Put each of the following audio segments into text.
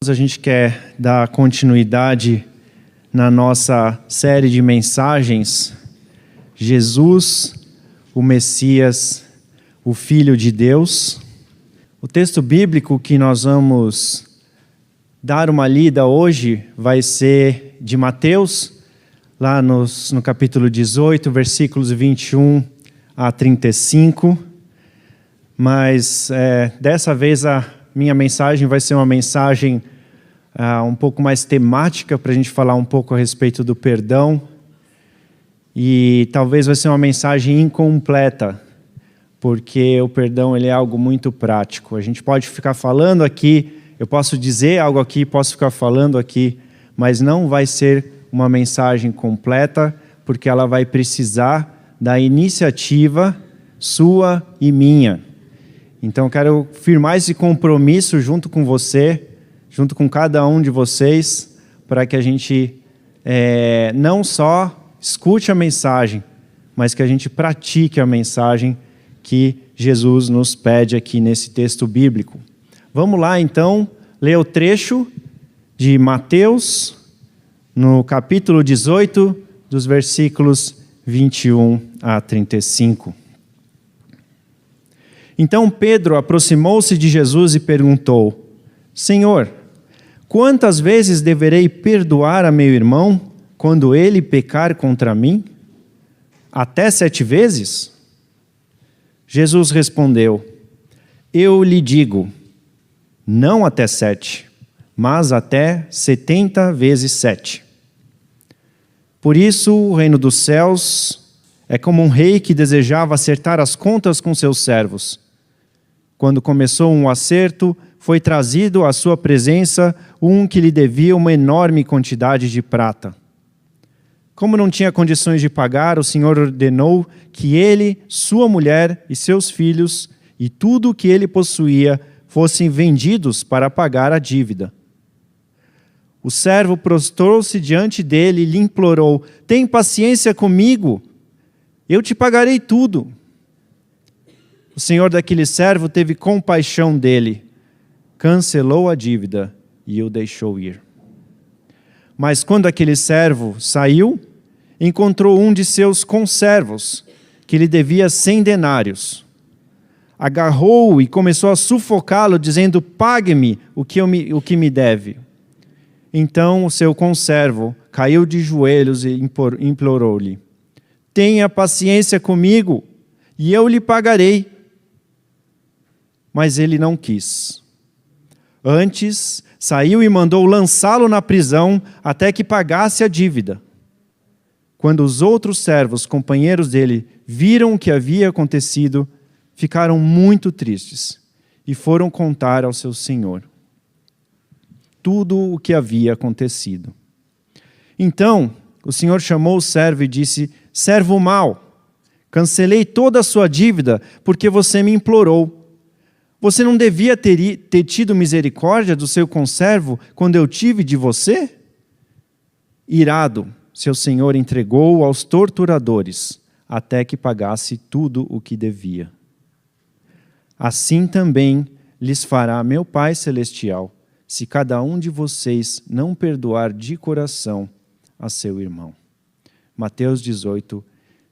A gente quer dar continuidade na nossa série de mensagens, Jesus, o Messias, o Filho de Deus. O texto bíblico que nós vamos dar uma lida hoje vai ser de Mateus, lá no capítulo 18, versículos 21 a 35. Mas dessa vez a minha mensagem vai ser uma mensagem um pouco mais temática, para a gente falar um pouco a respeito do perdão. E talvez vai ser uma mensagem incompleta, porque o perdão ele é algo muito prático. A gente pode ficar falando aqui, eu posso dizer algo aqui, posso ficar falando aqui, mas não vai ser uma mensagem completa, porque ela vai precisar da iniciativa sua e minha. Então eu quero firmar esse compromisso junto com você, junto com cada um de vocês, para que a gente não só escute a mensagem, mas que a gente pratique a mensagem que Jesus nos pede aqui nesse texto bíblico. Vamos lá então, ler o trecho de Mateus, no capítulo 18, dos versículos 21 a 35. Então Pedro aproximou-se de Jesus e perguntou: Senhor, quantas vezes deverei perdoar a meu irmão quando ele pecar contra mim? Até 7 vezes? Jesus respondeu: Eu lhe digo, não até 7, mas até 70 vezes 7. Por isso o reino dos céus é como um rei que desejava acertar as contas com seus servos. Quando começou um acerto, foi trazido à sua presença um que lhe devia uma enorme quantidade de prata. Como não tinha condições de pagar, o Senhor ordenou que ele, sua mulher e seus filhos e tudo o que ele possuía fossem vendidos para pagar a dívida. O servo prostrou-se diante dele e lhe implorou: Tem paciência comigo, eu te pagarei tudo. O senhor daquele servo teve compaixão dele, cancelou a dívida e o deixou ir. Mas quando aquele servo saiu, encontrou um de seus conservos, que lhe devia 100 denários. Agarrou-o e começou a sufocá-lo, dizendo: Pague-me o que me deve. Então o seu conservo caiu de joelhos e implorou-lhe: Tenha paciência comigo, e eu lhe pagarei. Mas ele não quis. Antes, saiu e mandou lançá-lo na prisão até que pagasse a dívida. Quando os outros servos, companheiros dele, viram o que havia acontecido, ficaram muito tristes e foram contar ao seu senhor tudo o que havia acontecido. Então, o senhor chamou o servo e disse: Servo mau, cancelei toda a sua dívida porque você me implorou. Você não devia ter tido misericórdia do seu conservo quando eu tive de você? Irado, seu senhor entregou-o aos torturadores, até que pagasse tudo o que devia. Assim também lhes fará meu Pai Celestial, se cada um de vocês não perdoar de coração a seu irmão. Mateus 18,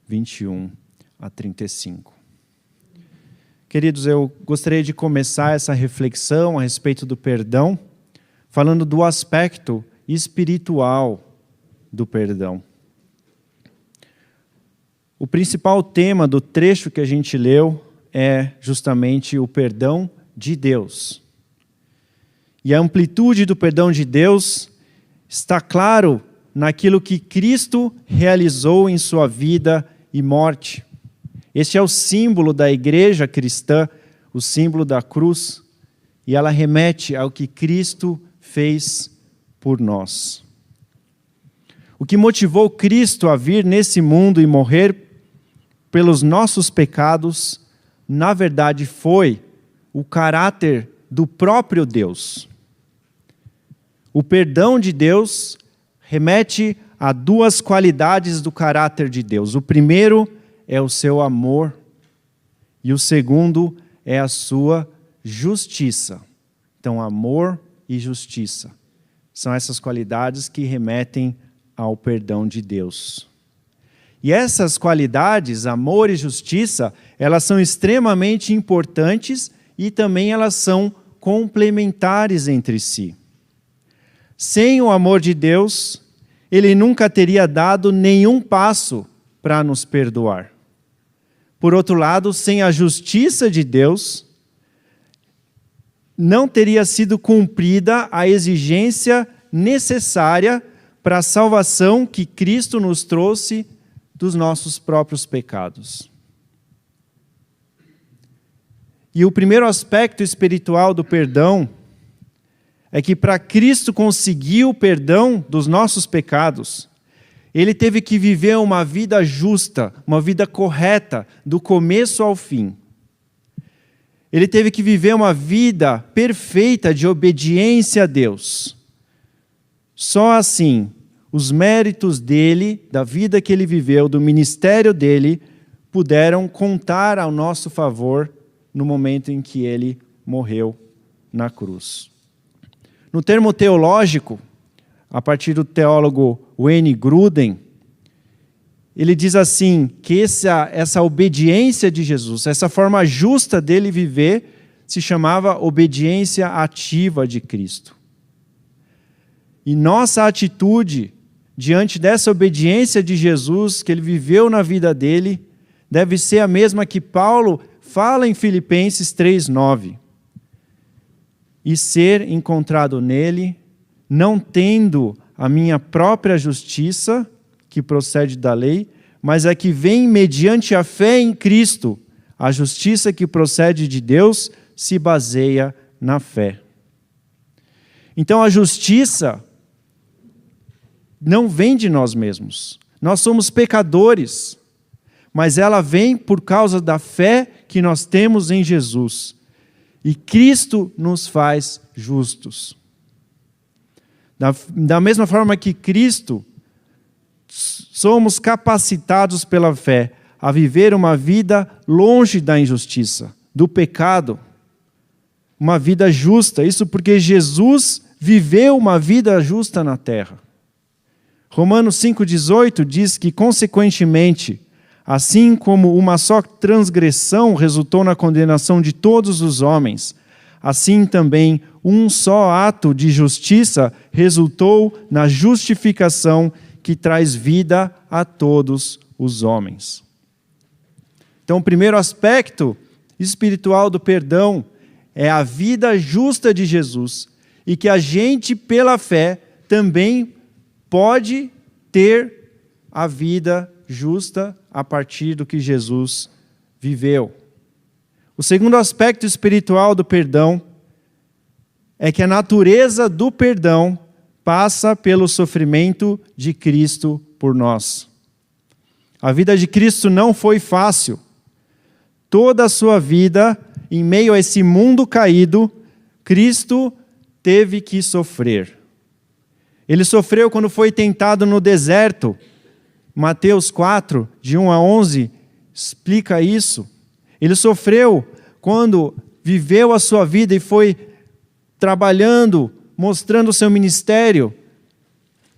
21 a 35. Queridos, eu gostaria de começar essa reflexão a respeito do perdão, falando do aspecto espiritual do perdão. O principal tema do trecho que a gente leu é justamente o perdão de Deus. E a amplitude do perdão de Deus está claro naquilo que Cristo realizou em sua vida e morte. Este é o símbolo da igreja cristã, o símbolo da cruz, e ela remete ao que Cristo fez por nós. O que motivou Cristo a vir nesse mundo e morrer pelos nossos pecados, na verdade foi o caráter do próprio Deus. O perdão de Deus remete a duas qualidades do caráter de Deus. O primeiro é o seu amor e o segundo é a sua justiça. Então, amor e justiça. São essas qualidades que remetem ao perdão de Deus. E essas qualidades, amor e justiça, elas são extremamente importantes e também elas são complementares entre si. Sem o amor de Deus, Ele nunca teria dado nenhum passo para nos perdoar. Por outro lado, sem a justiça de Deus, não teria sido cumprida a exigência necessária para a salvação que Cristo nos trouxe dos nossos próprios pecados. E o primeiro aspecto espiritual do perdão é que para Cristo conseguir o perdão dos nossos pecados, Ele teve que viver uma vida justa, uma vida correta, do começo ao fim. Ele teve que viver uma vida perfeita de obediência a Deus. Só assim, os méritos dele, da vida que ele viveu, do ministério dele, puderam contar ao nosso favor no momento em que ele morreu na cruz. No termo teológico, a partir do teólogo Wayne Grudem, ele diz assim, que essa obediência de Jesus, essa forma justa dele viver, se chamava obediência ativa de Cristo. E nossa atitude diante dessa obediência de Jesus que ele viveu na vida dele, deve ser a mesma que Paulo fala em Filipenses 3:9. E ser encontrado nele, não tendo a minha própria justiça, que procede da lei, mas a que vem mediante a fé em Cristo. A justiça que procede de Deus se baseia na fé. Então a justiça não vem de nós mesmos. Nós somos pecadores, mas ela vem por causa da fé que nós temos em Jesus. E Cristo nos faz justos. Da mesma forma que Cristo, somos capacitados pela fé a viver uma vida longe da injustiça, do pecado, uma vida justa. Isso porque Jesus viveu uma vida justa na terra. Romanos 5,18 diz que, consequentemente, assim como uma só transgressão resultou na condenação de todos os homens, assim também um só ato de justiça resultou na justificação que traz vida a todos os homens. Então, o primeiro aspecto espiritual do perdão é a vida justa de Jesus e que a gente, pela fé, também pode ter a vida justa a partir do que Jesus viveu. O segundo aspecto espiritual do perdão é que a natureza do perdão passa pelo sofrimento de Cristo por nós. A vida de Cristo não foi fácil. Toda a sua vida, em meio a esse mundo caído, Cristo teve que sofrer. Ele sofreu quando foi tentado no deserto. Mateus 4, de 1 a 11, explica isso. Ele sofreu quando viveu a sua vida e foi trabalhando, mostrando o seu ministério.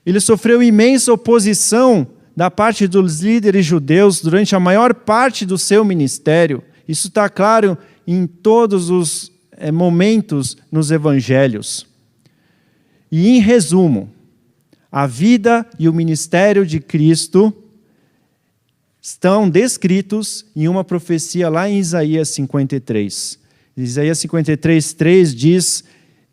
Ele sofreu imensa oposição da parte dos líderes judeus durante a maior parte do seu ministério. Isso está claro em todos os momentos nos evangelhos. E em resumo, a vida e o ministério de Cristo estão descritos em uma profecia lá em Isaías 53. Isaías 53:3 diz: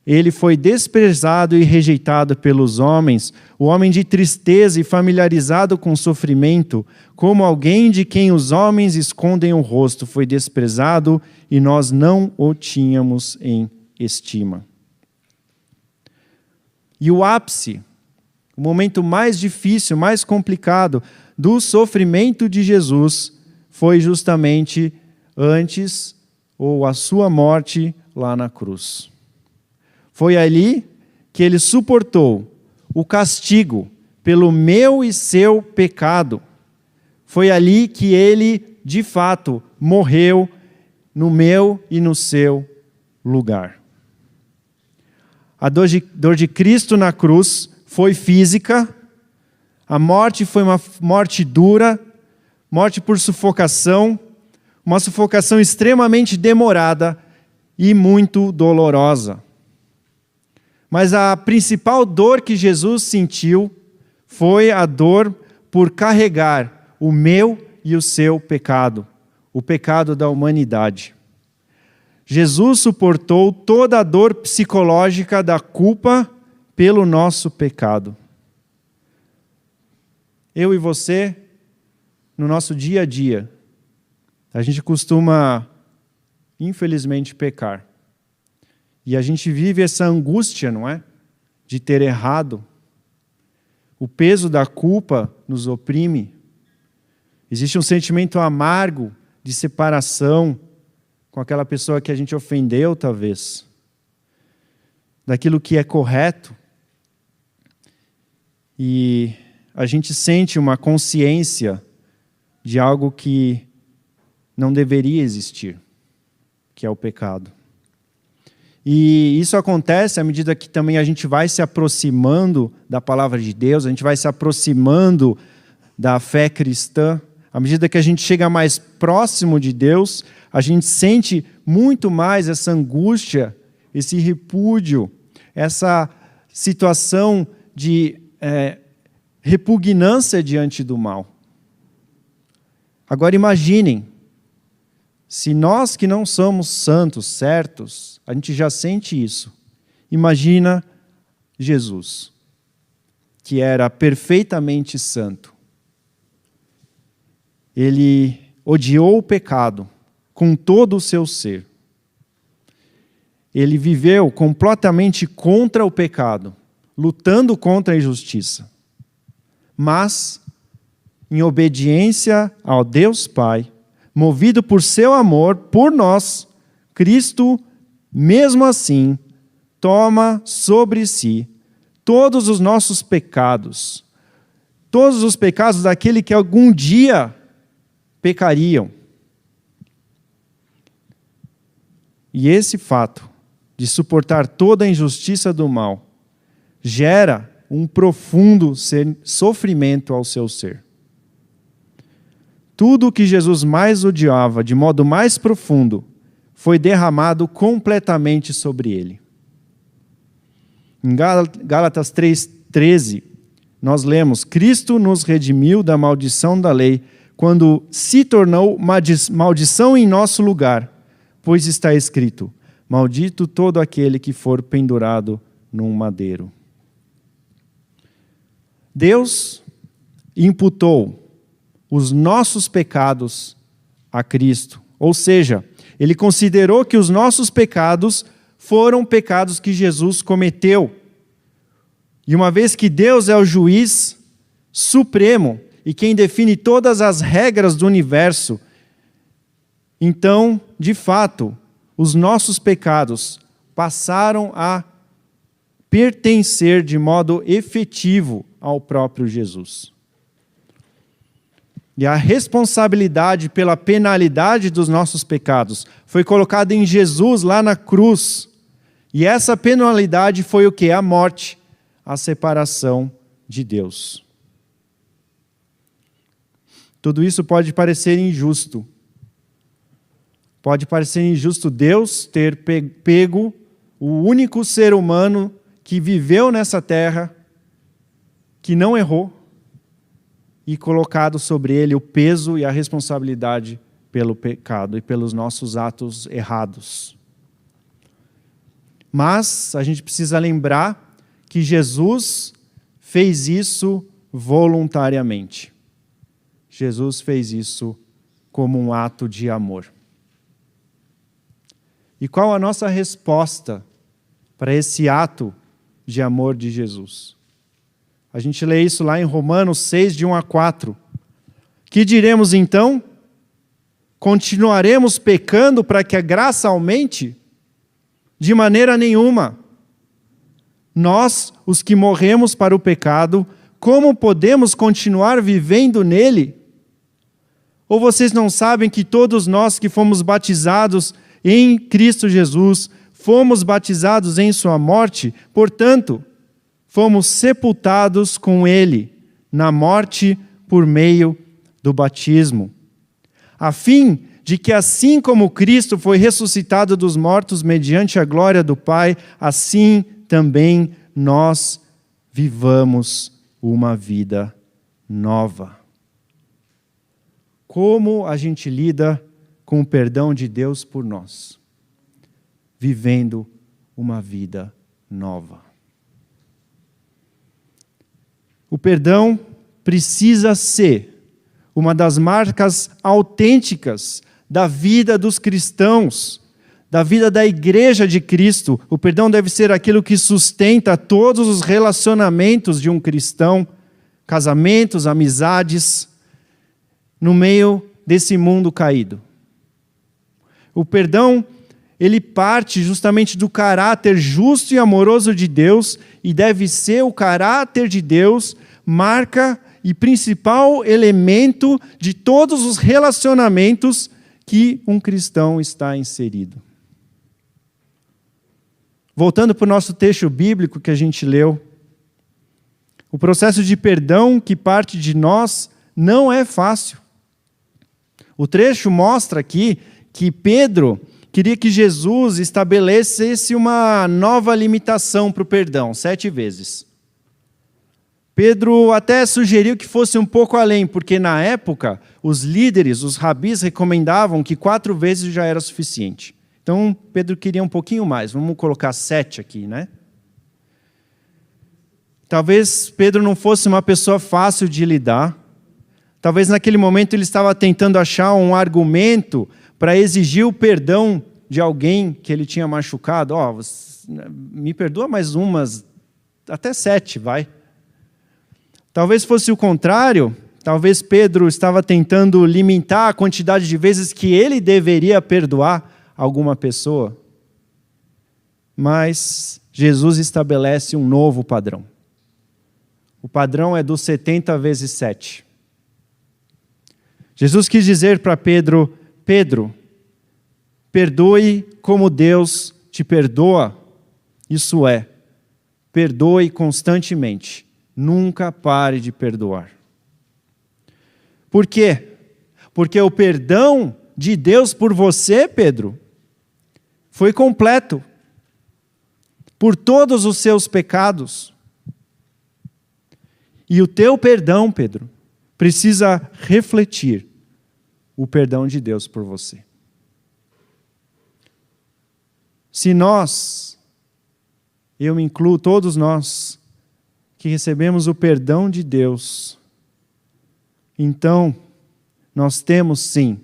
ele foi desprezado e rejeitado pelos homens, o homem de tristeza e familiarizado com sofrimento, como alguém de quem os homens escondem o rosto, foi desprezado e nós não o tínhamos em estima. E o ápice, o momento mais difícil, mais complicado do sofrimento de Jesus foi justamente antes ou a sua morte lá na cruz. Foi ali que ele suportou o castigo pelo meu e seu pecado. Foi ali que ele, de fato, morreu no meu e no seu lugar. A dor de Cristo na cruz foi física, a morte foi uma morte dura, morte por sufocação, uma sufocação extremamente demorada e muito dolorosa. Mas a principal dor que Jesus sentiu foi a dor por carregar o meu e o seu pecado, o pecado da humanidade. Jesus suportou toda a dor psicológica da culpa pelo nosso pecado. Eu e você, no nosso dia a dia, a gente costuma, infelizmente, pecar. E a gente vive essa angústia, não é? De ter errado. O peso da culpa nos oprime. Existe um sentimento amargo de separação com aquela pessoa que a gente ofendeu, talvez. Daquilo que é correto. E a gente sente uma consciência de algo que não deveria existir, que é o pecado. E isso acontece à medida que também a gente vai se aproximando da palavra de Deus, a gente vai se aproximando da fé cristã. À medida que a gente chega mais próximo de Deus, a gente sente muito mais essa angústia, esse repúdio, essa situação de repugnância diante do mal. Agora imaginem, se nós que não somos santos, certos, a gente já sente isso. Imagina Jesus, que era perfeitamente santo. Ele odiou o pecado com todo o seu ser. Ele viveu completamente contra o pecado, lutando contra a injustiça. Mas, em obediência ao Deus Pai, movido por seu amor por nós, Cristo, mesmo assim, toma sobre si todos os nossos pecados, todos os pecados daquele que algum dia pecariam. E esse fato de suportar toda a injustiça do mal gera um profundo sofrimento ao seu ser. Tudo o que Jesus mais odiava, de modo mais profundo, foi derramado completamente sobre ele. Em Gálatas 3:13, nós lemos: Cristo nos redimiu da maldição da lei, quando se tornou maldição em nosso lugar, pois está escrito: maldito todo aquele que for pendurado num madeiro. Deus imputou os nossos pecados a Cristo. Ou seja, Ele considerou que os nossos pecados foram pecados que Jesus cometeu. E uma vez que Deus é o juiz supremo e quem define todas as regras do universo, então, de fato, os nossos pecados passaram a pertencer de modo efetivo ao próprio Jesus. E a responsabilidade pela penalidade dos nossos pecados foi colocada em Jesus lá na cruz. E essa penalidade foi o quê? A morte, a separação de Deus. Tudo isso pode parecer injusto. Pode parecer injusto Deus ter pego o único ser humano que viveu nessa terra, que não errou, e colocado sobre ele o peso e a responsabilidade pelo pecado e pelos nossos atos errados. Mas a gente precisa lembrar que Jesus fez isso voluntariamente. Jesus fez isso como um ato de amor. E qual a nossa resposta para esse ato de amor de Jesus? A gente lê isso lá em Romanos 6, de 1-4. Que diremos então? Continuaremos pecando para que a graça aumente? De maneira nenhuma. Nós, os que morremos para o pecado, como podemos continuar vivendo nele? Ou vocês não sabem que todos nós que fomos batizados em Cristo Jesus, fomos batizados em sua morte, portanto, fomos sepultados com ele na morte por meio do batismo, a fim de que assim como Cristo foi ressuscitado dos mortos mediante a glória do Pai, assim também nós vivamos uma vida nova. Como a gente lida com o perdão de Deus por nós? Vivendo uma vida nova. O perdão precisa ser uma das marcas autênticas da vida dos cristãos, da vida da igreja de Cristo. O perdão deve ser aquilo que sustenta todos os relacionamentos de um cristão, casamentos, amizades, no meio desse mundo caído. O perdão, ele parte justamente do caráter justo e amoroso de Deus, e deve ser o caráter de Deus, marca e principal elemento de todos os relacionamentos que um cristão está inserido. Voltando para o nosso texto bíblico que a gente leu, o processo de perdão que parte de nós não é fácil. O trecho mostra aqui que Pedro queria que Jesus estabelecesse uma nova limitação para o perdão, 7 vezes. Pedro até sugeriu que fosse um pouco além, porque na época os líderes, os rabis, recomendavam que 4 vezes já era suficiente. Então Pedro queria um pouquinho mais, vamos colocar 7 aqui, né? Talvez Pedro não fosse uma pessoa fácil de lidar. Talvez naquele momento ele estava tentando achar um argumento para exigir o perdão de alguém que ele tinha machucado. Me perdoa mais umas, até 7, vai. Talvez fosse o contrário. Talvez Pedro estava tentando limitar a quantidade de vezes que ele deveria perdoar alguma pessoa. Mas Jesus estabelece um novo padrão. O padrão é dos 70 vezes 7. Jesus quis dizer para Pedro: Pedro, perdoe como Deus te perdoa. Isso é, perdoe constantemente. Nunca pare de perdoar. Por quê? Porque o perdão de Deus por você, Pedro, foi completo. Por todos os seus pecados. E o teu perdão, Pedro, precisa refletir o perdão de Deus por você. Se nós, eu me incluo, todos nós, que recebemos o perdão de Deus, então nós temos sim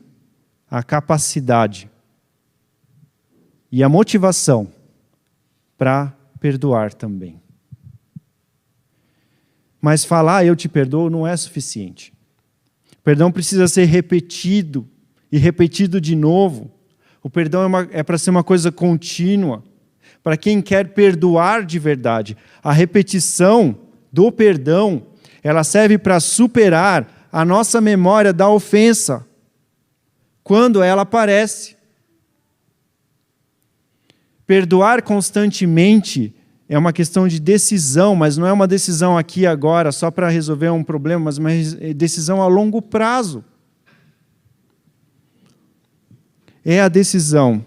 a capacidade e a motivação para perdoar também. Mas falar eu te perdoo não é suficiente. O perdão precisa ser repetido e repetido de novo. O perdão é para ser uma coisa contínua. Para quem quer perdoar de verdade. A repetição do perdão, ela serve para superar a nossa memória da ofensa quando ela aparece. Perdoar constantemente é uma questão de decisão, mas não é uma decisão aqui e agora, só para resolver um problema, mas uma decisão a longo prazo. É a decisão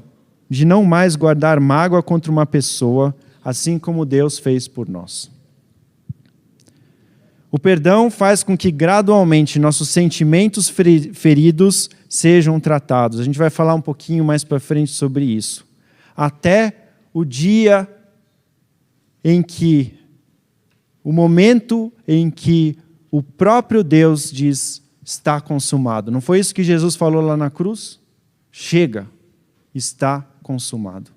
de não mais guardar mágoa contra uma pessoa, assim como Deus fez por nós. O perdão faz com que gradualmente nossos sentimentos feridos sejam tratados. A gente vai falar um pouquinho mais para frente sobre isso. Até o dia em que, o momento em que o próprio Deus diz, está consumado. Não foi isso que Jesus falou lá na cruz? Chega, está consumado.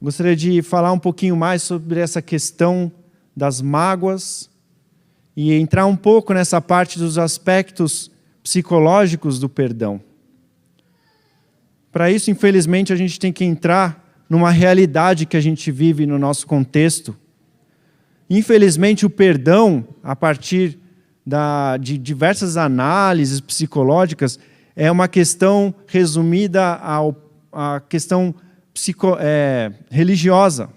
Gostaria de falar um pouquinho mais sobre essa questão das mágoas e entrar um pouco nessa parte dos aspectos psicológicos do perdão. Para isso, infelizmente, a gente tem que entrar numa realidade que a gente vive no nosso contexto. Infelizmente, o perdão, a partir de diversas análises psicológicas, é uma questão resumida a questão religiosa.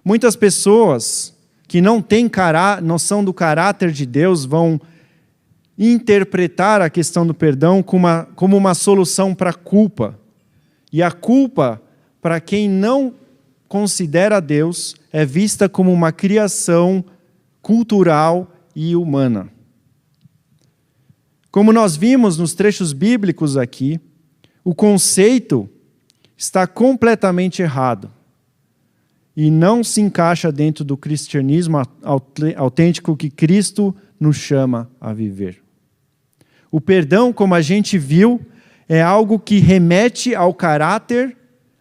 Muitas pessoas que não têm noção do caráter de Deus vão interpretar a questão do perdão como uma solução para a culpa. E a culpa, para quem não considera Deus, é vista como uma criação cultural e humana. Como nós vimos nos trechos bíblicos aqui, o conceito está completamente errado e não se encaixa dentro do cristianismo autêntico que Cristo nos chama a viver. O perdão, como a gente viu, é algo que remete ao caráter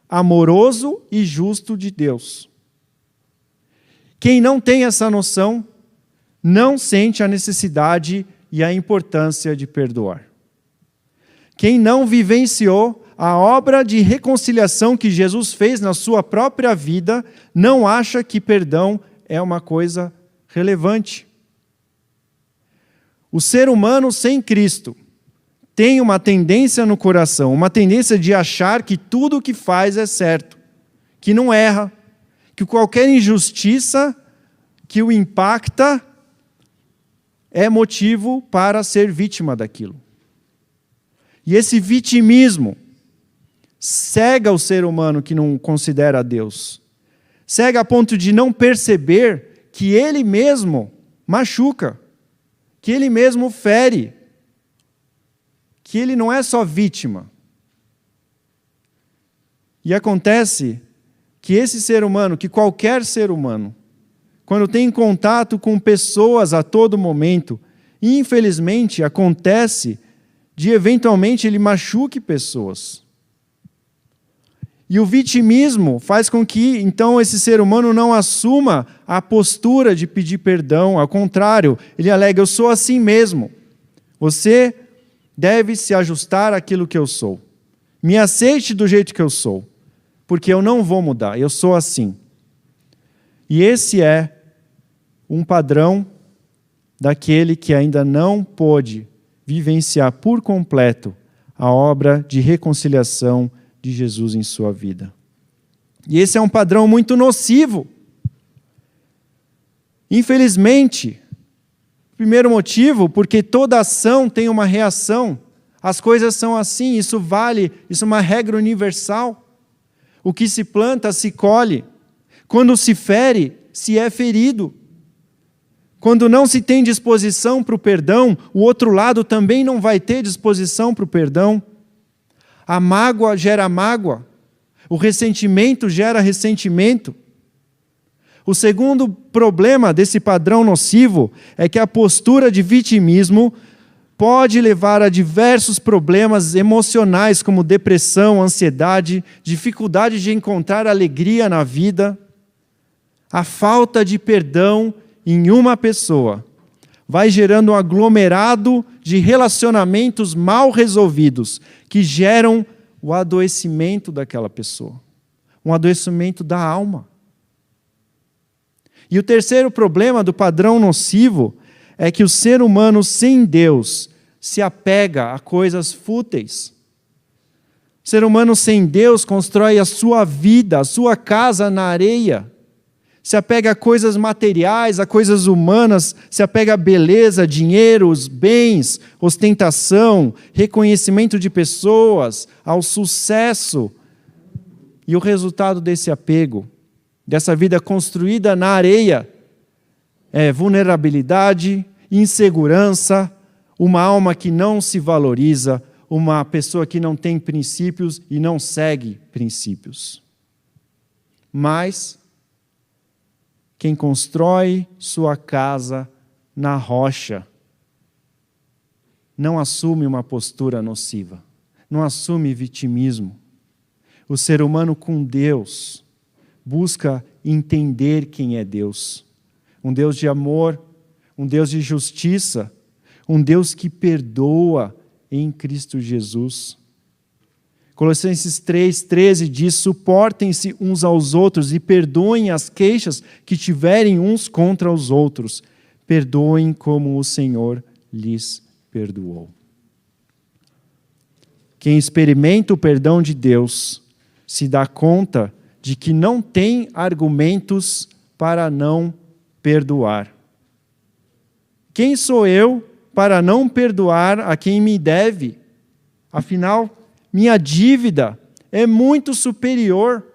amoroso e justo de Deus. Quem não tem essa noção, não sente a necessidade e a importância de perdoar. Quem não vivenciou a obra de reconciliação que Jesus fez na sua própria vida, não acha que perdão é uma coisa relevante. O ser humano sem Cristo tem uma tendência no coração, uma tendência de achar que tudo o que faz é certo, que não erra, que qualquer injustiça que o impacta é motivo para ser vítima daquilo. E esse vitimismo cega o ser humano que não considera Deus. Cega a ponto de não perceber que ele mesmo machuca, que ele mesmo fere, que ele não é só vítima. E acontece que esse ser humano, que qualquer ser humano, quando tem contato com pessoas a todo momento, infelizmente acontece de eventualmente ele machuque pessoas. E o vitimismo faz com que, então, esse ser humano não assuma a postura de pedir perdão. Ao contrário, ele alega, eu sou assim mesmo. Você deve se ajustar àquilo que eu sou. Me aceite do jeito que eu sou, porque eu não vou mudar, eu sou assim. E esse é um padrão daquele que ainda não pôde vivenciar por completo a obra de reconciliação de Jesus em sua vida. E esse é um padrão muito nocivo. Infelizmente, primeiro motivo, porque toda ação tem uma reação. As coisas são assim, isso é uma regra universal. O que se planta, se colhe. Quando se fere, se é ferido. Quando não se tem disposição para o perdão, o outro lado também não vai ter disposição para o perdão. A mágoa gera mágoa. O ressentimento gera ressentimento. O segundo problema desse padrão nocivo é que a postura de vitimismo pode levar a diversos problemas emocionais, como depressão, ansiedade, dificuldade de encontrar alegria na vida. A falta de perdão em uma pessoa vai gerando um aglomerado de relacionamentos mal resolvidos que geram o adoecimento daquela pessoa, um adoecimento da alma. E o terceiro problema do padrão nocivo é que o ser humano sem Deus se apega a coisas fúteis. O ser humano sem Deus constrói a sua vida, a sua casa na areia. Se apega a coisas materiais, a coisas humanas, se apega a beleza, dinheiro, os bens, ostentação, reconhecimento de pessoas, ao sucesso. E o resultado desse apego, dessa vida construída na areia, é vulnerabilidade, insegurança, uma alma que não se valoriza, uma pessoa que não tem princípios e não segue princípios. Mas quem constrói sua casa na rocha não assume uma postura nociva, não assume vitimismo. O ser humano com Deus busca entender quem é Deus. Um Deus de amor, um Deus de justiça, um Deus que perdoa em Cristo Jesus. Colossenses 3,13 diz, suportem-se uns aos outros e perdoem as queixas que tiverem uns contra os outros. Perdoem como o Senhor lhes perdoou. Quem experimenta o perdão de Deus se dá conta de que não tem argumentos para não perdoar. Quem sou eu para não perdoar a quem me deve? Afinal, minha dívida é muito superior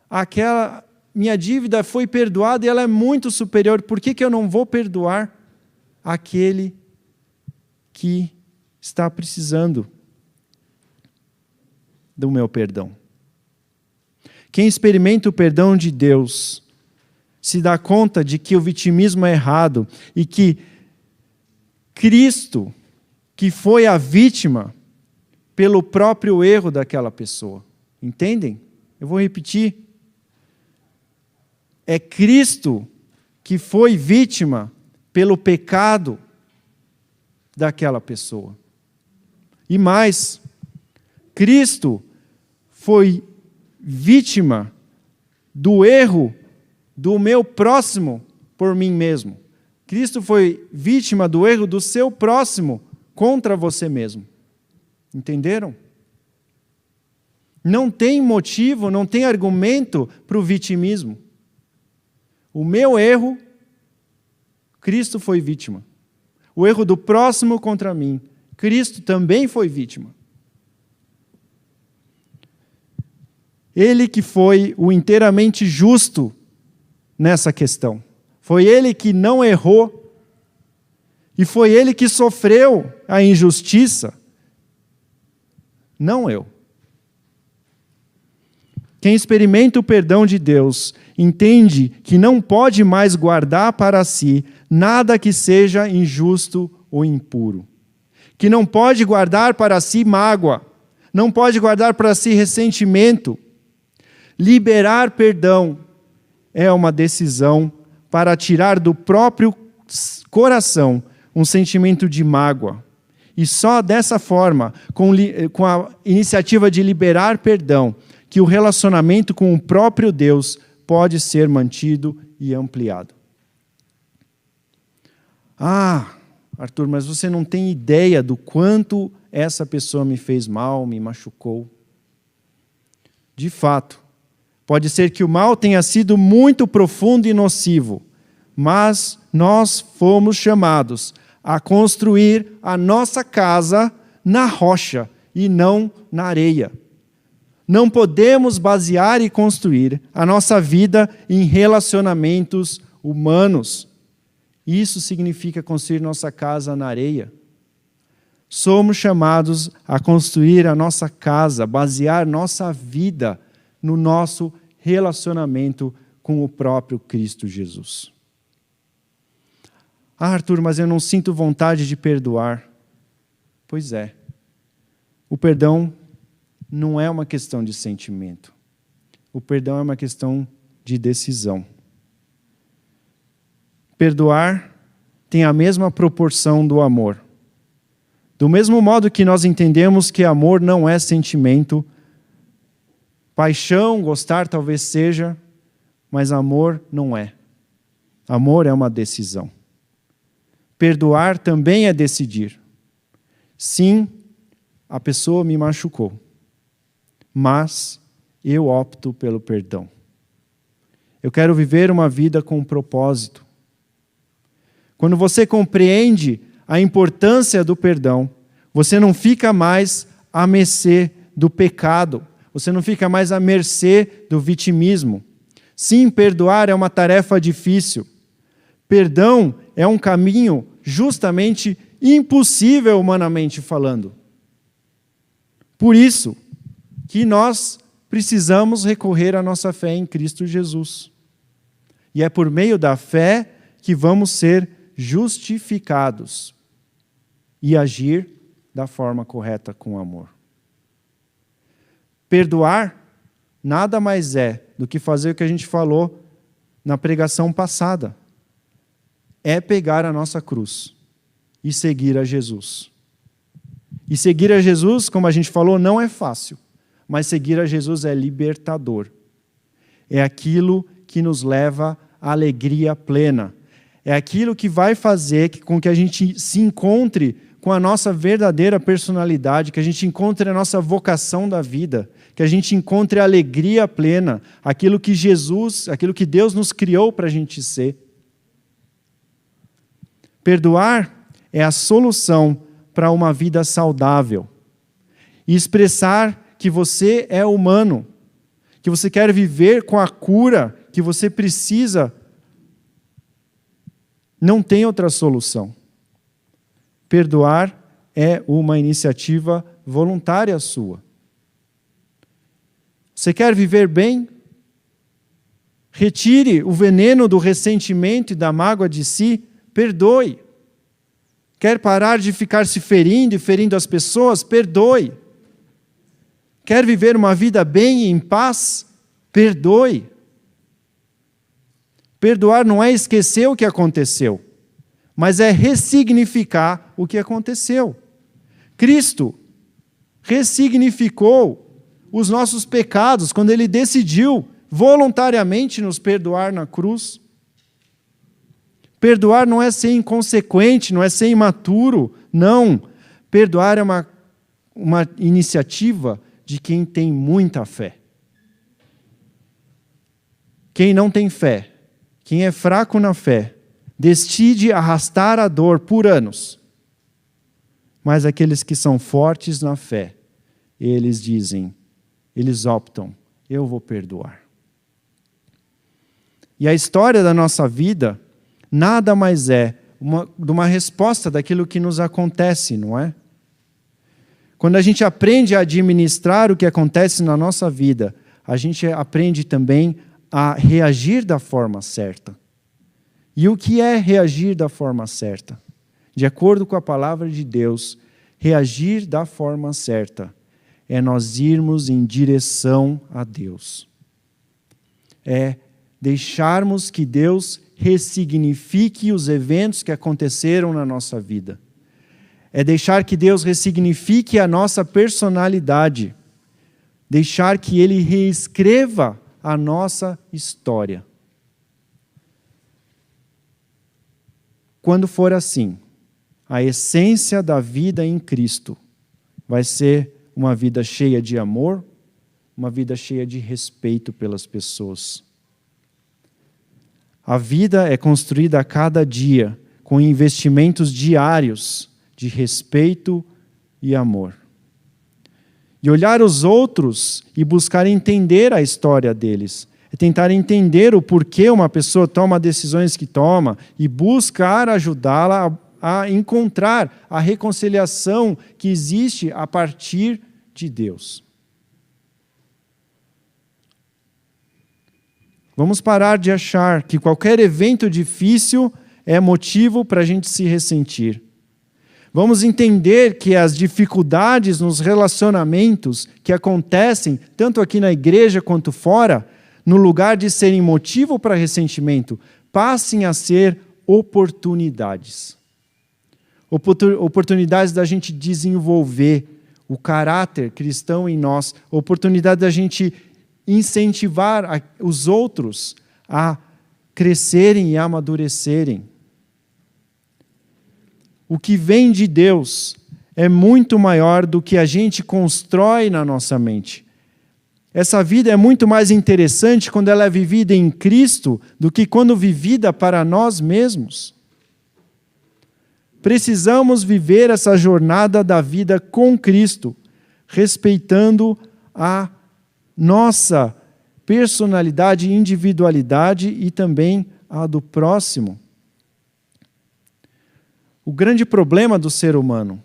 àquela. Minha dívida foi perdoada e ela é muito superior. Por que eu não vou perdoar aquele que está precisando do meu perdão? Quem experimenta o perdão de Deus se dá conta de que o vitimismo é errado e que Cristo, que foi a vítima pelo próprio erro daquela pessoa. Entendem? Eu vou repetir. É Cristo que foi vítima pelo pecado daquela pessoa. E mais, Cristo foi vítima do erro do meu próximo por mim mesmo. Cristo foi vítima do erro do seu próximo contra você mesmo. Entenderam? Não tem motivo, não tem argumento para o vitimismo. O meu erro, Cristo foi vítima. O erro do próximo contra mim, Cristo também foi vítima. Ele que foi o inteiramente justo nessa questão. Foi ele que não errou. E foi ele que sofreu a injustiça. Não eu. Quem experimenta o perdão de Deus entende que não pode mais guardar para si nada que seja injusto ou impuro. Que não pode guardar para si mágoa. Não pode guardar para si ressentimento. Liberar perdão é uma decisão para tirar do próprio coração um sentimento de mágoa. E só dessa forma, com a iniciativa de liberar perdão, que o relacionamento com o próprio Deus pode ser mantido e ampliado. Ah, Arthur, mas você não tem ideia do quanto essa pessoa me fez mal, me machucou. De fato, pode ser que o mal tenha sido muito profundo e nocivo, mas nós fomos chamados a construir a nossa casa na rocha e não na areia. Não podemos basear e construir a nossa vida em relacionamentos humanos. Isso significa construir nossa casa na areia. Somos chamados a construir a nossa casa, basear nossa vida no nosso relacionamento com o próprio Cristo Jesus. Ah, Arthur, mas eu não sinto vontade de perdoar. Pois é. O perdão não é uma questão de sentimento. O perdão é uma questão de decisão. Perdoar tem a mesma proporção do amor. Do mesmo modo que nós entendemos que amor não é sentimento, paixão, gostar talvez seja, mas amor não é. Amor é uma decisão. Perdoar também é decidir. Sim, a pessoa me machucou, mas eu opto pelo perdão. Eu quero viver uma vida com propósito. Quando você compreende a importância do perdão, você não fica mais à mercê do pecado, você não fica mais à mercê do vitimismo. Sim, perdoar é uma tarefa difícil. Perdão é um caminho justamente impossível humanamente falando. Por isso que nós precisamos recorrer à nossa fé em Cristo Jesus. E é por meio da fé que vamos ser justificados e agir da forma correta com amor. Perdoar nada mais é do que fazer o que a gente falou na pregação passada. É pegar a nossa cruz e seguir a Jesus. E seguir a Jesus, como a gente falou, não é fácil, mas seguir a Jesus é libertador. É aquilo que nos leva à alegria plena. É aquilo que vai fazer com que a gente se encontre com a nossa verdadeira personalidade, que a gente encontre a nossa vocação da vida, que a gente encontre a alegria plena, aquilo que Deus nos criou para a gente ser. Perdoar é a solução para uma vida saudável. E expressar que você é humano, que você quer viver com a cura que você precisa, não tem outra solução. Perdoar é uma iniciativa voluntária sua. Você quer viver bem? Retire o veneno do ressentimento e da mágoa de si, perdoe. Quer parar de ficar se ferindo e ferindo as pessoas? Perdoe. Quer viver uma vida bem e em paz? Perdoe. Perdoar não é esquecer o que aconteceu, mas é ressignificar o que aconteceu. Cristo ressignificou os nossos pecados quando Ele decidiu voluntariamente nos perdoar na cruz. Perdoar não é ser inconsequente, não é ser imaturo, não. Perdoar é uma iniciativa de quem tem muita fé. Quem não tem fé, quem é fraco na fé, decide arrastar a dor por anos. Mas aqueles que são fortes na fé, eles optam, eu vou perdoar. E a história da nossa vida nada mais é de uma resposta daquilo que nos acontece, não é? Quando a gente aprende a administrar o que acontece na nossa vida, a gente aprende também a reagir da forma certa. E o que é reagir da forma certa? De acordo com a palavra de Deus, reagir da forma certa é nós irmos em direção a Deus. É deixarmos que Deus ressignifique os eventos que aconteceram na nossa vida. É deixar que Deus ressignifique a nossa personalidade. Deixar que Ele reescreva a nossa história. Quando for assim, a essência da vida em Cristo vai ser uma vida cheia de amor, uma vida cheia de respeito pelas pessoas. A vida é construída a cada dia com investimentos diários de respeito e amor. E olhar os outros e buscar entender a história deles. É tentar entender o porquê uma pessoa toma decisões que toma e buscar ajudá-la a encontrar a reconciliação que existe a partir de Deus. Vamos parar de achar que qualquer evento difícil é motivo para a gente se ressentir. Vamos entender que as dificuldades nos relacionamentos que acontecem, tanto aqui na igreja quanto fora, no lugar de serem motivo para ressentimento, passem a ser oportunidades. Oportunidades da gente desenvolver o caráter cristão em nós, oportunidade da gente incentivar os outros a crescerem e amadurecerem. O que vem de Deus é muito maior do que a gente constrói na nossa mente. Essa vida é muito mais interessante quando ela é vivida em Cristo do que quando vivida para nós mesmos. Precisamos viver essa jornada da vida com Cristo, respeitando a nossa personalidade, individualidade e também a do próximo. O grande problema do ser humano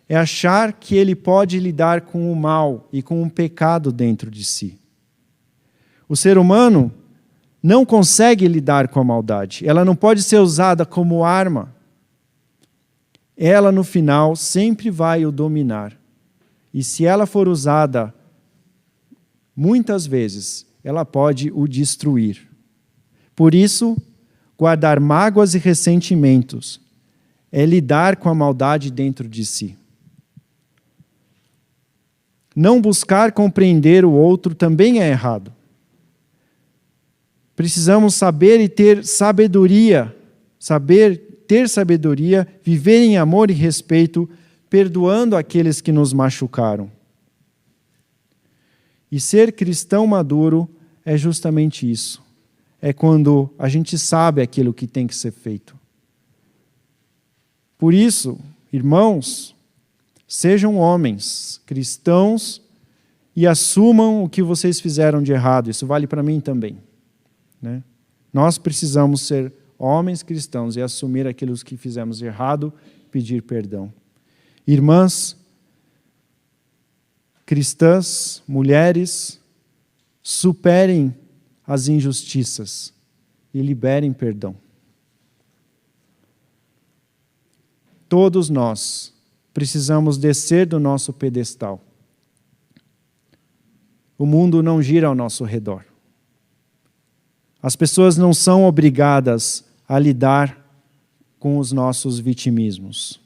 é achar que ele pode lidar com o mal e com o pecado dentro de si. O ser humano não consegue lidar com a maldade. Ela não pode ser usada como arma. Ela, no final, sempre vai o dominar. E se ela for usada muitas vezes, ela pode o destruir. Por isso, guardar mágoas e ressentimentos é lidar com a maldade dentro de si. Não buscar compreender o outro também é errado. Precisamos saber e ter sabedoria, saber ter sabedoria, viver em amor e respeito, perdoando aqueles que nos machucaram. E ser cristão maduro é justamente isso. É quando a gente sabe aquilo que tem que ser feito. Por isso, irmãos, sejam homens cristãos e assumam o que vocês fizeram de errado. Isso vale para mim também, né? Nós precisamos ser homens cristãos e assumir aquilo que fizemos de errado, pedir perdão. Irmãs cristãs, mulheres, superem as injustiças e liberem perdão. Todos nós precisamos descer do nosso pedestal. O mundo não gira ao nosso redor. As pessoas não são obrigadas a lidar com os nossos vitimismos.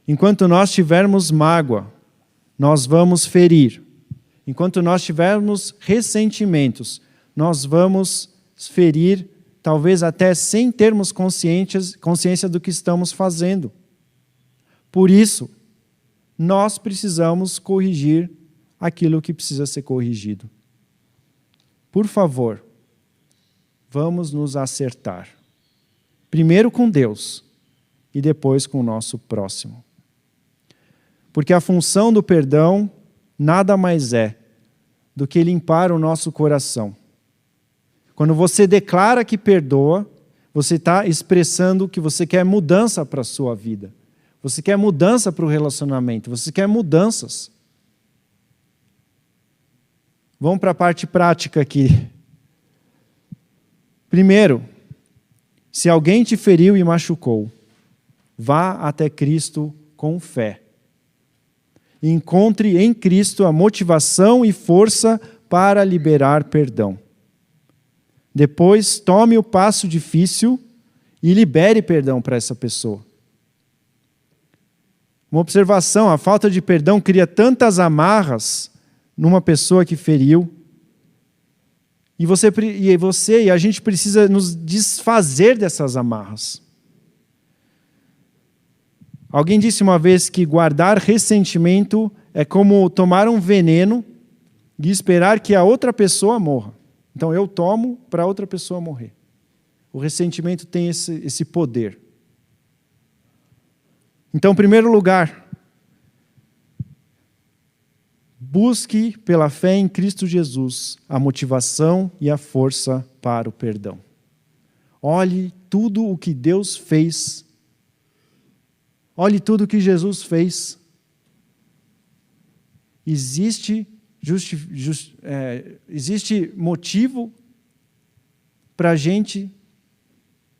Enquanto nós tivermos mágoa, nós vamos ferir. Enquanto nós tivermos ressentimentos, nós vamos ferir, talvez até sem termos consciência do que estamos fazendo. Por isso, nós precisamos corrigir aquilo que precisa ser corrigido. Por favor, vamos nos acertar. Primeiro com Deus e depois com o nosso próximo. Porque a função do perdão nada mais é do que limpar o nosso coração. Quando você declara que perdoa, você está expressando que você quer mudança para a sua vida. Você quer mudança para o relacionamento. Você quer mudanças. Vamos para a parte prática aqui. Primeiro, se alguém te feriu e machucou, vá até Cristo com fé. Encontre em Cristo a motivação e força para liberar perdão. Depois, tome o passo difícil e libere perdão para essa pessoa. Uma observação: a falta de perdão cria tantas amarras numa pessoa que feriu. E você e a gente precisa nos desfazer dessas amarras. Alguém disse uma vez que guardar ressentimento é como tomar um veneno e esperar que a outra pessoa morra. Então eu tomo para a outra pessoa morrer. O ressentimento tem esse poder. Então, em primeiro lugar, busque pela fé em Cristo Jesus a motivação e a força para o perdão. Olhe tudo o que Deus fez. Olhe tudo o que Jesus fez. Existe motivo para a gente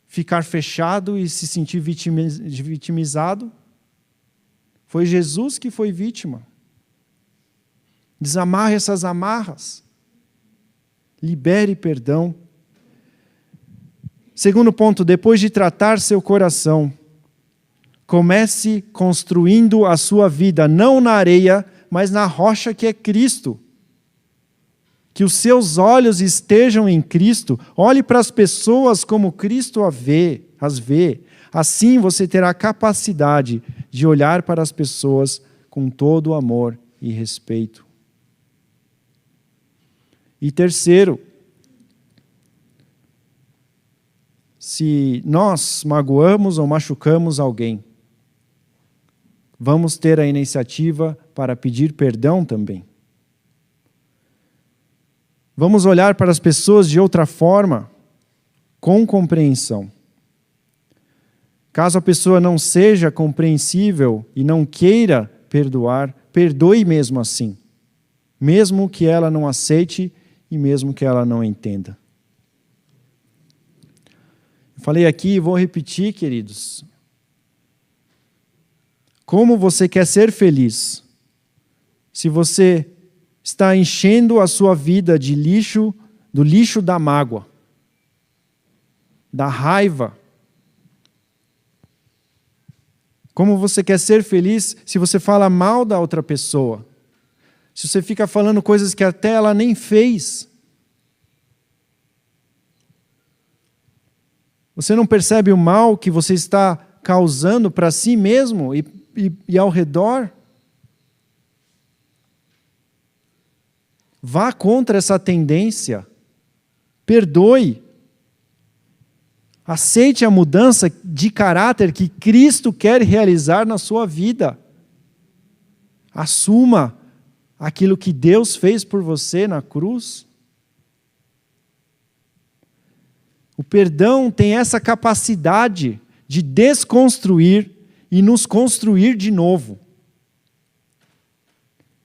ficar fechado e se sentir vitimizado? Foi Jesus que foi vítima. Desamarre essas amarras. Libere perdão. Segundo ponto, depois de tratar seu coração, comece construindo a sua vida, não na areia, mas na rocha que é Cristo. Que os seus olhos estejam em Cristo. Olhe para as pessoas como Cristo as vê. Assim você terá a capacidade de olhar para as pessoas com todo o amor e respeito. E terceiro, se nós magoamos ou machucamos alguém, vamos ter a iniciativa para pedir perdão também. Vamos olhar para as pessoas de outra forma, com compreensão. Caso a pessoa não seja compreensível e não queira perdoar, perdoe mesmo assim, mesmo que ela não aceite e mesmo que ela não entenda. Eu falei aqui e vou repetir, queridos. Como você quer ser feliz se você está enchendo a sua vida de lixo, do lixo da mágoa, da raiva? Como você quer ser feliz se você fala mal da outra pessoa? Se você fica falando coisas que até ela nem fez? Você não percebe o mal que você está causando para si mesmo e ao redor? Vá contra essa tendência. Perdoe. Aceite a mudança de caráter que Cristo quer realizar na sua vida. Assuma aquilo que Deus fez por você na cruz. O perdão tem essa capacidade de desconstruir e nos construir de novo.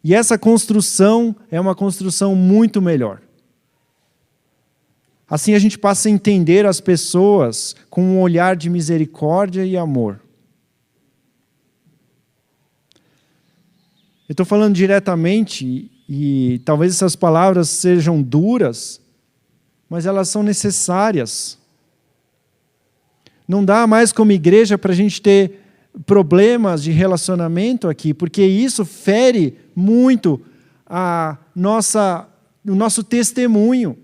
E essa construção é uma construção muito melhor. Assim a gente passa a entender as pessoas com um olhar de misericórdia e amor. Eu estou falando diretamente e talvez essas palavras sejam duras, mas elas são necessárias. Não dá mais como igreja para a gente ter problemas de relacionamento aqui, porque isso fere muito o nosso testemunho.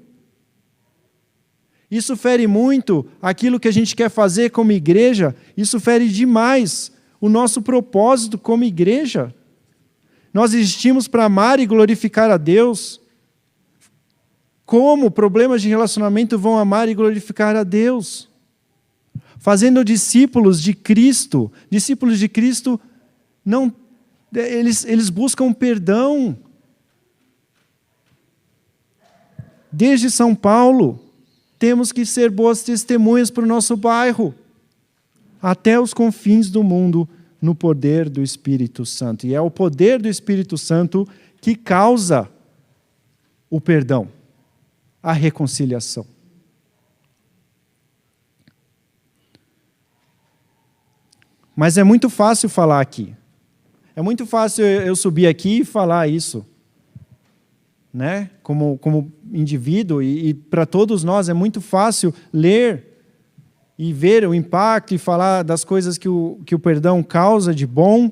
Isso fere muito aquilo que a gente quer fazer como igreja, isso fere demais o nosso propósito como igreja. Nós existimos para amar e glorificar a Deus. Como problemas de relacionamento vão amar e glorificar a Deus? Fazendo discípulos de Cristo. Discípulos de Cristo, eles buscam perdão. Desde São Paulo, temos que ser boas testemunhas para o nosso bairro, até os confins do mundo, no poder do Espírito Santo. E é o poder do Espírito Santo que causa o perdão, a reconciliação. Mas é muito fácil falar aqui. É muito fácil eu subir aqui e falar isso, né? Como indivíduo, e para todos nós é muito fácil ler e ver o impacto e falar das coisas que o perdão causa de bom,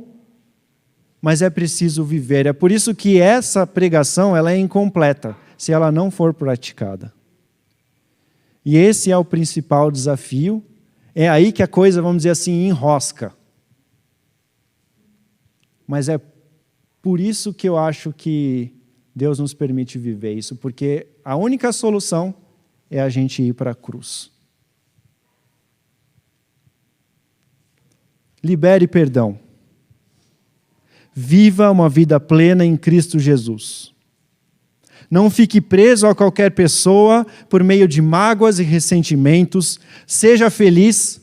mas é preciso viver. É por isso que essa pregação ela é incompleta, se ela não for praticada. E esse é o principal desafio. É aí que a coisa, vamos dizer assim, enrosca. Mas é por isso que eu acho que Deus nos permite viver isso, porque a única solução é a gente ir para a cruz. Libere perdão. Viva uma vida plena em Cristo Jesus. Não fique preso a qualquer pessoa por meio de mágoas e ressentimentos. Seja feliz,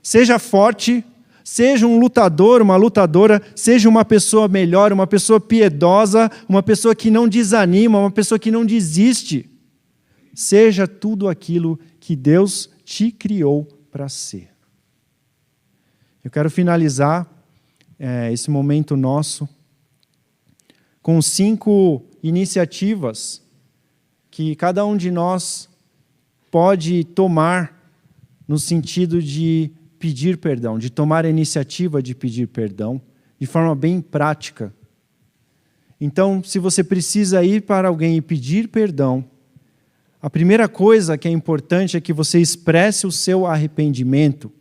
seja forte, seja um lutador, uma lutadora, seja uma pessoa melhor, uma pessoa piedosa, uma pessoa que não desanima, uma pessoa que não desiste. Seja tudo aquilo que Deus te criou para ser. Eu quero finalizar esse momento nosso com 5 iniciativas que cada um de nós pode tomar no sentido de pedir perdão, de tomar a iniciativa de pedir perdão, de forma bem prática. Então, se você precisa ir para alguém e pedir perdão, a primeira coisa que é importante é que você expresse o seu arrependimento.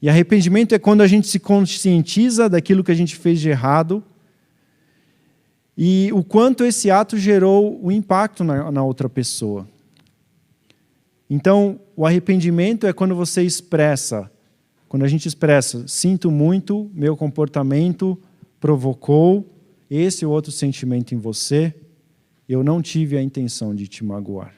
E arrependimento é quando a gente se conscientiza daquilo que a gente fez de errado e o quanto esse ato gerou um impacto na outra pessoa. Então, o arrependimento é quando você expressa, quando a gente expressa, sinto muito, meu comportamento provocou esse ou outro sentimento em você, eu não tive a intenção de te magoar.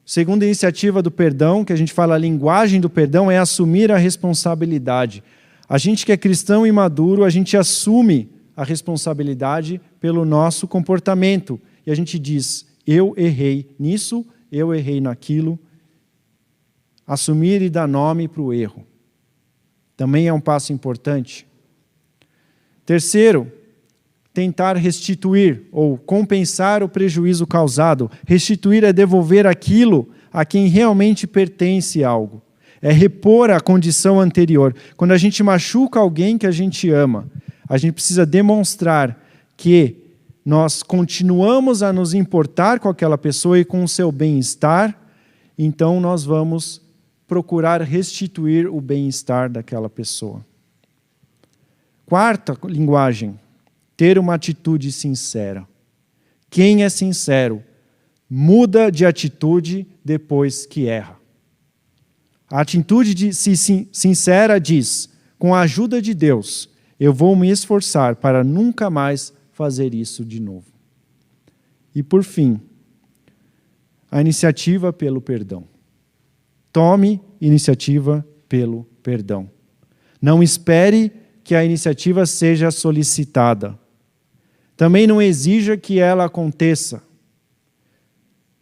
Segunda iniciativa do perdão, que a gente fala a linguagem do perdão, é assumir a responsabilidade. A gente que é cristão e maduro, a gente assume a responsabilidade pelo nosso comportamento. E a gente diz, eu errei nisso, eu errei naquilo. Assumir e dar nome para o erro. Também é um passo importante. Terceiro, tentar restituir ou compensar o prejuízo causado. Restituir é devolver aquilo a quem realmente pertence algo. É repor a condição anterior. Quando a gente machuca alguém que a gente ama, a gente precisa demonstrar que nós continuamos a nos importar com aquela pessoa e com o seu bem-estar então nós vamos procurar restituir o bem-estar daquela pessoa. Quarta linguagem, ter uma atitude sincera. Quem é sincero muda de atitude depois que erra. A atitude sincera diz, com a ajuda de Deus, eu vou me esforçar para nunca mais fazer isso de novo. E por fim, a iniciativa pelo perdão. Tome iniciativa pelo perdão. Não espere que a iniciativa seja solicitada. Também não exija que ela aconteça.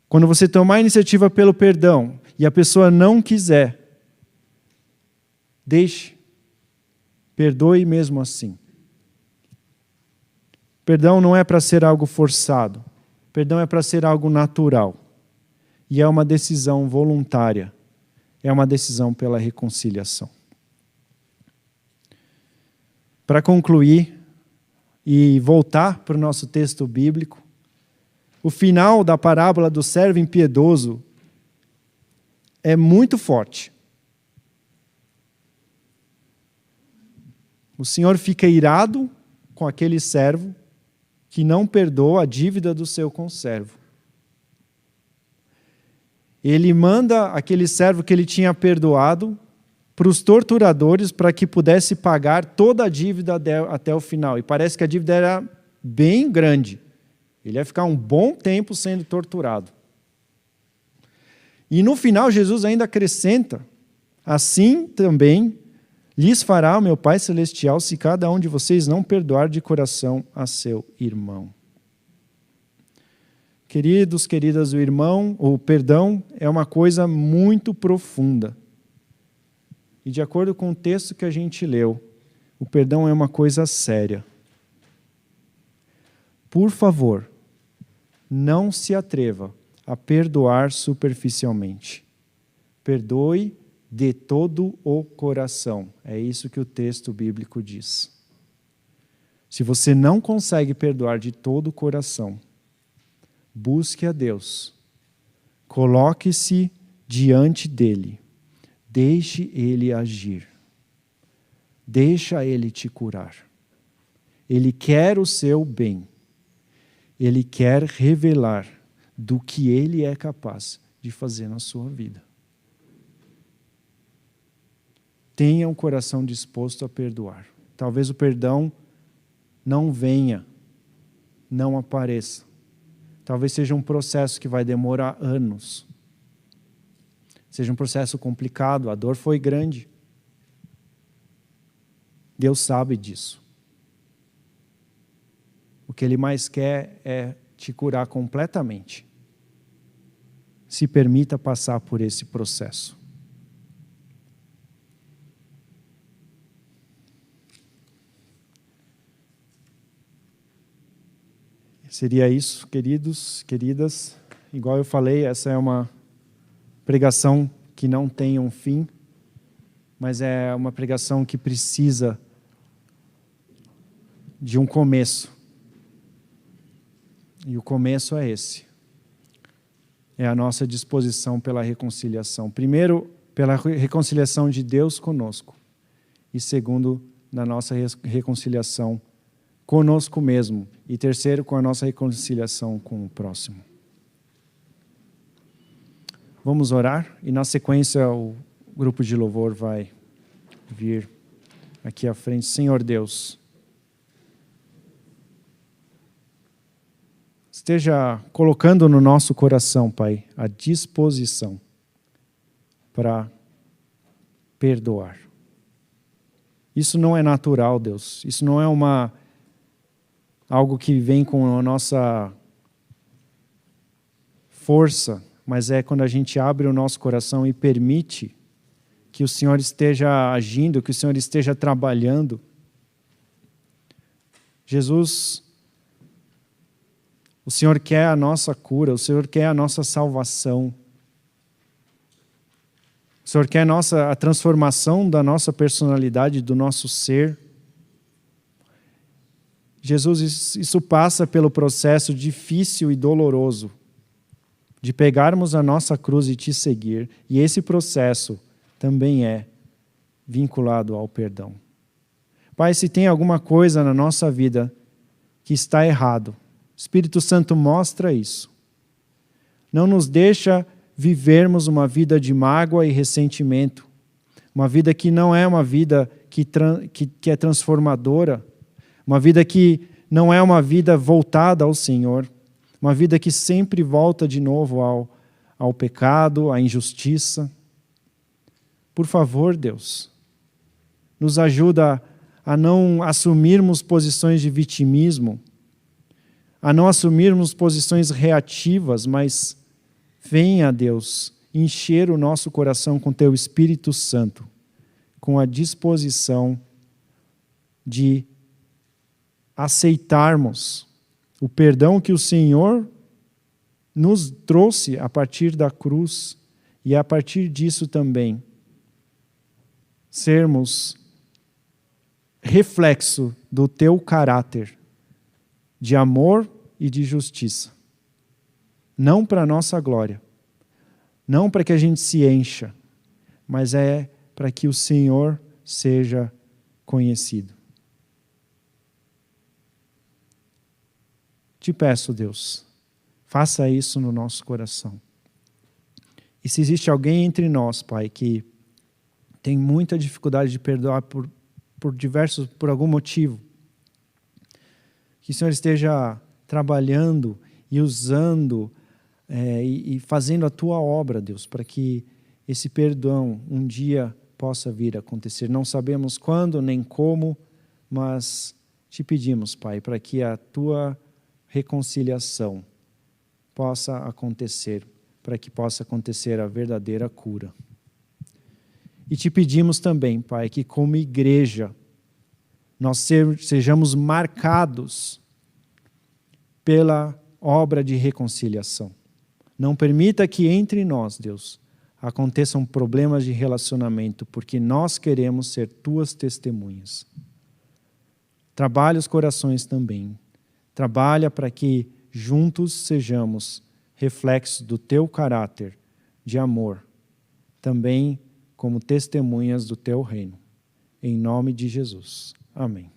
Quando você tomar a iniciativa pelo perdão e a pessoa não quiser, deixe. Perdoe mesmo assim. Perdão não é para ser algo forçado. Perdão é para ser algo natural. E é uma decisão voluntária. É uma decisão pela reconciliação. Para concluir e voltar para o nosso texto bíblico, o final da parábola do servo impiedoso é muito forte. O Senhor fica irado com aquele servo que não perdoa a dívida do seu conservo. Ele manda aquele servo que ele tinha perdoado para os torturadores para que pudesse pagar toda a dívida até o final. E parece que a dívida era bem grande. Ele ia ficar um bom tempo sendo torturado. E no final Jesus ainda acrescenta, assim também lhes fará o meu Pai Celestial se cada um de vocês não perdoar de coração a seu irmão. Queridos, queridas, o perdão é uma coisa muito profunda. E de acordo com o texto que a gente leu, o perdão é uma coisa séria. Por favor, não se atreva a perdoar superficialmente. Perdoe de todo o coração. É isso que o texto bíblico diz. Se você não consegue perdoar de todo o coração, busque a Deus. Coloque-se diante dele. Deixe ele agir. Deixa ele te curar. Ele quer o seu bem. Ele quer revelar do que ele é capaz de fazer na sua vida. Tenha um coração disposto a perdoar. Talvez o perdão não venha, não apareça. Talvez seja um processo que vai demorar anos. Seja um processo complicado, a dor foi grande. Deus sabe disso. O que Ele mais quer é te curar completamente. Se permita passar por esse processo. Seria isso, queridos, queridas. Igual eu falei, essa é uma pregação que não tem um fim, mas é uma pregação que precisa de um começo. E o começo é esse. É a nossa disposição pela reconciliação. Primeiro, pela reconciliação de Deus conosco. E segundo, na nossa reconciliação conosco mesmo. E terceiro, com a nossa reconciliação com o próximo. Vamos orar e na sequência o grupo de louvor vai vir aqui à frente. Senhor Deus, esteja colocando no nosso coração, Pai, a disposição para perdoar. Isso não é natural, Deus. Isso não é algo que vem com a nossa força, mas é quando a gente abre o nosso coração e permite que o Senhor esteja agindo, que o Senhor esteja trabalhando. Jesus, o Senhor quer a nossa cura, o Senhor quer a nossa salvação. O Senhor quer a transformação da nossa personalidade, do nosso ser. Jesus, isso passa pelo processo difícil e doloroso de pegarmos a nossa cruz e te seguir, e esse processo também é vinculado ao perdão. Pai, se tem alguma coisa na nossa vida que está errado, Espírito Santo mostra isso. Não nos deixa vivermos uma vida de mágoa e ressentimento, uma vida que não é uma vida que é transformadora, uma vida que não é uma vida voltada ao Senhor, uma vida que sempre volta de novo ao pecado, à injustiça. Por favor, Deus, nos ajuda a não assumirmos posições de vitimismo, a não assumirmos posições reativas, mas venha, Deus, encher o nosso coração com Teu Espírito Santo, com a disposição de aceitarmos o perdão que o Senhor nos trouxe a partir da cruz e a partir disso também sermos reflexo do Teu caráter de amor e de justiça. Não para a nossa glória, não para que a gente se encha, mas é para que o Senhor seja conhecido. Te peço, Deus, faça isso no nosso coração. E se existe alguém entre nós, Pai, que tem muita dificuldade de perdoar por algum motivo, que o Senhor esteja trabalhando e usando e fazendo a Tua obra, Deus, para que esse perdão um dia possa vir a acontecer. Não sabemos quando nem como, mas te pedimos, Pai, para que a Tua reconciliação possa acontecer, para que possa acontecer a verdadeira cura. E te pedimos também, Pai, que como igreja nós sejamos marcados pela obra de reconciliação. Não permita que entre nós, Deus, aconteçam problemas de relacionamento, porque nós queremos ser Tuas testemunhas. Trabalha os corações também. Trabalha para que juntos sejamos reflexos do Teu caráter de amor, também como testemunhas do Teu reino. Em nome de Jesus. Amém.